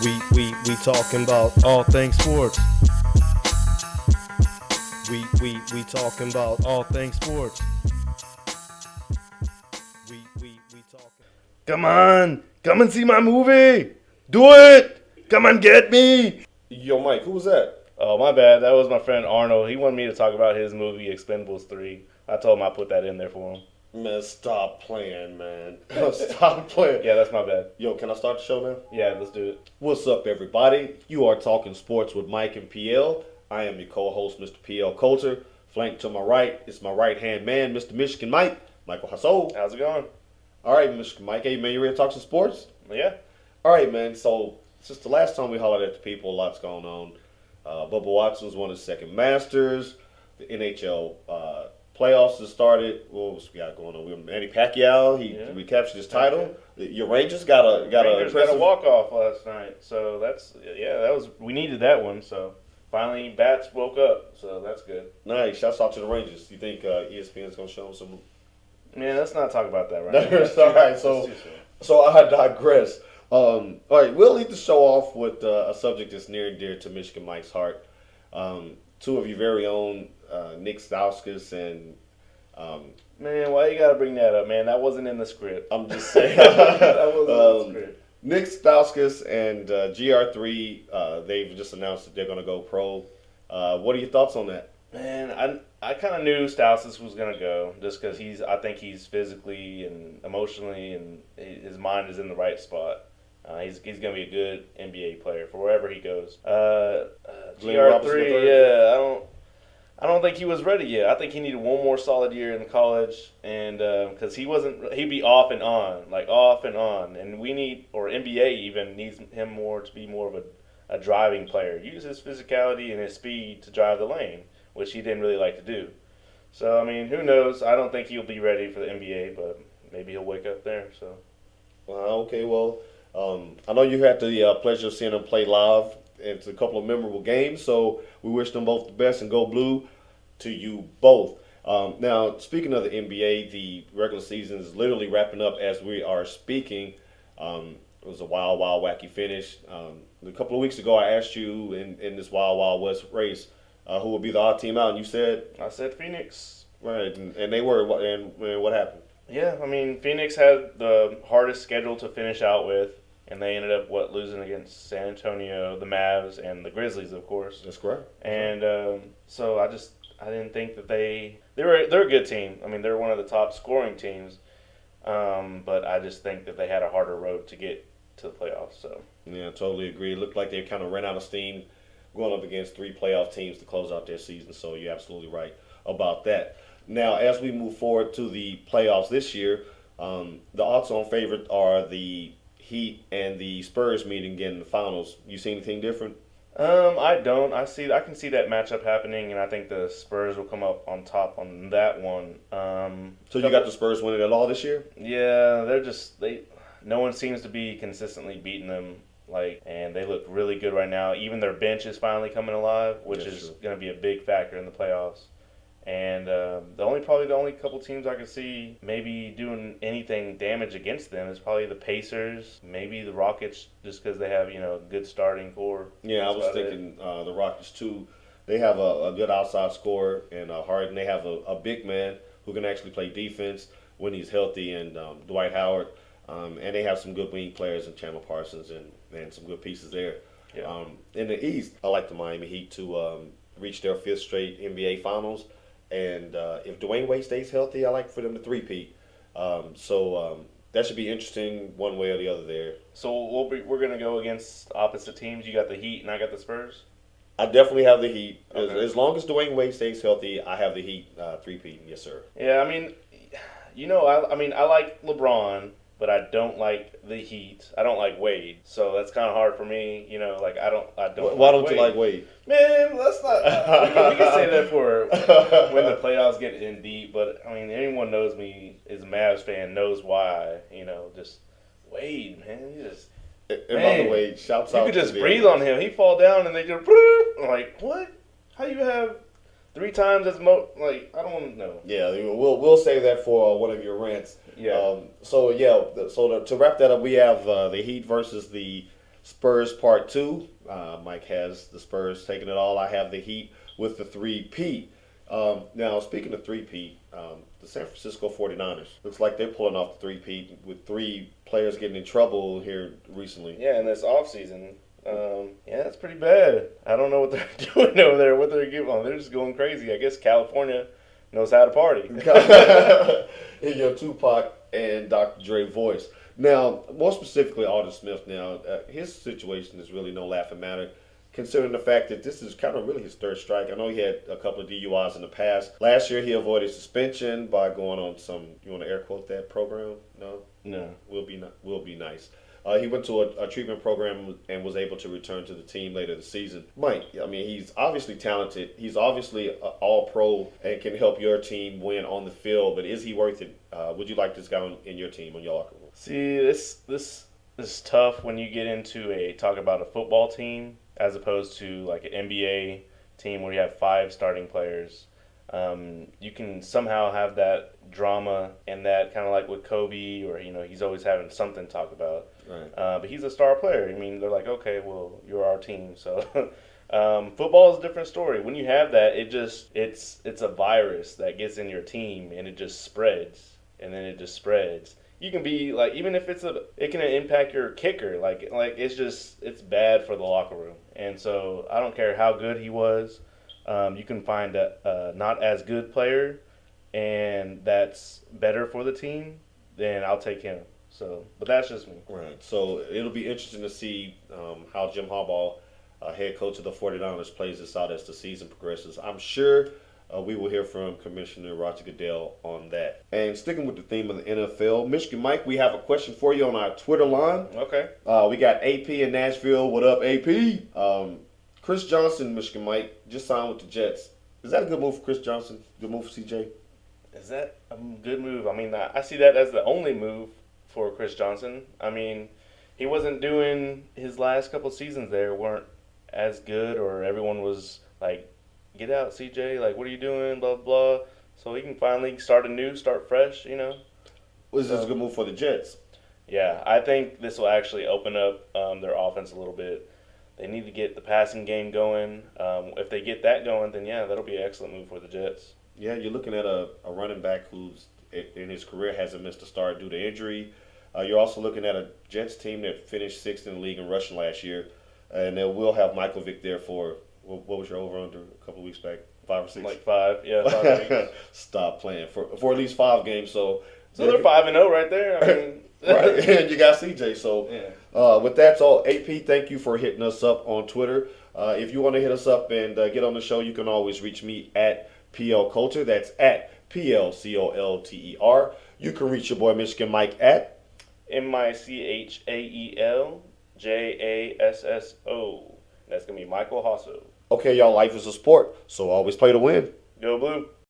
We talking about all things sports. We talking about all things sports. We talking. Come and see my movie. Do it. Come and get me. Yo, Mike, who was that? Oh, my bad. That was my friend Arnold. He wanted me to talk about his movie Expendables 3. I told him I put that in there for him. Man, stop playing, man. Stop playing. Yeah, that's my bad. Yo, can I start the show now? Yeah, let's do it. What's up, everybody? You are talking sports with Mike and PL. I am your co-host, Mr. PL Coulter. Flanked to my right is my right-hand man, Mr. Michigan Mike, Michael Hasso. How's it going? All right, Michigan Mike. Hey, man, you ready to talk some sports? Yeah. All right, man. So, since the last time we hollered at the people, a lot's going on. Bubba Watson's won his second Masters. The NHL playoffs have started. What else we got going on? We have Manny Pacquiao. He recaptured his title. Your Rangers got a walk off last night, so we needed that one. So finally, bats woke up, so that's good. Nice. Shouts out to the Rangers. You think ESPN's gonna show them some? Man, let's not talk about that right now. All right. So I digress. All right, we'll lead the show off with a subject that's near and dear to Michigan Mike's heart. Two of your very own, Nick Stauskas and. Man, why you gotta bring that up, man? That wasn't in the script. I'm just saying. That wasn't in the script. Nick Stauskas and GR3, they've just announced that they're going to go pro. What are your thoughts on that? Man, I kind of knew Stauskas was gonna go just because I think he's physically and emotionally and his mind is in the right spot. He's gonna be a good NBA player for wherever he goes. GR3, yeah, I don't think he was ready yet. I think he needed one more solid year in college, and because he'd be off and on, and we need, or NBA even needs him more to be more of a driving player. Use his physicality and his speed to drive the lane, which he didn't really like to do. So I mean, who knows? I don't think he'll be ready for the NBA, but maybe he'll wake up there. So. Okay, well, I know you had the pleasure of seeing him play live. It's a couple of memorable games, so we wish them both the best and go blue to you both. Now, speaking of the NBA, the regular season is literally wrapping up as we are speaking. It was a wild, wacky finish. A couple of weeks ago, I asked you in this wild west race who would be the odd team out, and you said? I said Phoenix. Right, and they were, and what happened? Yeah, I mean, Phoenix had the hardest schedule to finish out with, and they ended up, losing against San Antonio, the Mavs, and the Grizzlies, of course. That's correct. And so I didn't think that they're a good team. I mean, they're one of the top scoring teams, but I just think that they had a harder road to get to the playoffs. So yeah, totally agree. It looked like they kind of ran out of steam going up against three playoff teams to close out their season. So you're absolutely right about that. Now, as we move forward to the playoffs this year, the odds-on favorite are the Heat and the Spurs meeting again in the finals. You see anything different? I don't. I can see that matchup happening, and I think the Spurs will come up on top on that one. So you got the Spurs winning it all this year? Yeah, no one seems to be consistently beating them. And they look really good right now. Even their bench is finally coming alive, which is going to be a big factor in the playoffs. And the only couple teams I could see maybe doing anything damage against them is probably the Pacers, maybe the Rockets, just because they have good starting core. Yeah, I was thinking the Rockets too. They have a good outside scorer and Harden. They have a big man who can actually play defense when he's healthy, and Dwight Howard. And they have some good wing players in Chandler Parsons and some good pieces there. Yeah. In the East, I like the Miami Heat to reach their fifth straight NBA Finals. And if Dwayne Wade stays healthy, I like for them to three-peat. So that should be interesting one way or the other there. So we're going to go against opposite teams. You got the Heat and I got the Spurs? I definitely have the Heat. Okay. As long as Dwayne Wade stays healthy, I have the Heat three-peat. Yes, sir. Yeah, I mean, I like LeBron, but I don't like the Heat. I don't like Wade, so that's kind of hard for me. I don't. Why don't you like Wade? Man, let's not. We can say that for when the playoffs get in deep, but I mean, anyone knows me as a Mavs fan knows why. Just Wade, man. He just. And by the way, shouts out. You could just breathe on him. He fall down and they just. I'm like, what? How you have 3 times as much? I don't want to know. Yeah, we'll save that for one of your rants. Yeah. So to wrap that up, we have the Heat versus the Spurs Part 2. Mike has the Spurs taking it all. I have the Heat with the 3-peat. Now, speaking of 3-peat, the San Francisco 49ers. Looks like they're pulling off the 3-peat with 3 players getting in trouble here recently. Yeah, in this offseason. Yeah, that's pretty bad. I don't know what they're doing over there, what they're giving on. They're just going crazy. I guess California knows how to party. In your Tupac and Dr. Dre voice. Now, more specifically, Alden Smith. Now, his situation is really no laughing matter, considering the fact that this is kind of really his third strike. I know he had a couple of DUIs in the past. Last year, he avoided suspension by going on some. You want to air quote that program? No. No. Will be nice. He went to a treatment program and was able to return to the team later this season. Mike, I mean, he's obviously talented. He's obviously an all-pro and can help your team win on the field. But is he worth it? Would you like this guy in your team, on your locker room? See, this is tough when you get into talk about a football team as opposed to like an NBA team where you have 5 starting players. You can somehow have that drama and that kind of like with Kobe, or he's always having something to talk about. Right. But he's a star player. I mean, they're like, okay, well, you're our team. So football is a different story. When you have that, it's a virus that gets in your team and it just spreads, and then it just spreads. You can be like, even if it can impact your kicker. Like it's bad for the locker room. And so I don't care how good he was. You can find a not as good player, and that's better for the team, then I'll take him. So, but that's just me. Right. So it'll be interesting to see how Jim Harbaugh, head coach of the 49ers, plays this out as the season progresses. I'm sure we will hear from Commissioner Roger Goodell on that. And sticking with the theme of the NFL, Michigan Mike, we have a question for you on our Twitter line. Okay. We got AP in Nashville. What up, AP? Chris Johnson, Michigan Mike, just signed with the Jets. Is that a good move for Chris Johnson? Good move for CJ? Is that a good move? I mean, I see that as the only move for Chris Johnson. I mean, he wasn't doing his last couple seasons there weren't as good, or everyone was like, get out, CJ, like, what are you doing, blah, blah. So he can finally start anew, start fresh, Was this a good move for the Jets? Yeah, I think this will actually open up their offense a little bit. They need to get the passing game going. If they get that going, then yeah, that'll be an excellent move for the Jets. Yeah, you're looking at a running back who's in his career hasn't missed a start due to injury. You're also looking at a Jets team that finished 6th in the league in rushing last year. And they will have Michael Vick there for, what was your over-under a couple of weeks back? 5 or 6? Like 5, yeah, 5 weeks. Stop playing. For at least 5 games. So they're 5-0 right there. I mean, right, and you got CJ. So yeah. with that, all, AP, thank you for hitting us up on Twitter. If you want to hit us up and get on the show, you can always reach me at PL Culture. That's at PLCOLTER. You can reach your boy Michigan Mike at MichaelJasso. That's gonna be Michael Hasso. Okay, y'all, life is a sport, so always play to win. Go Blue.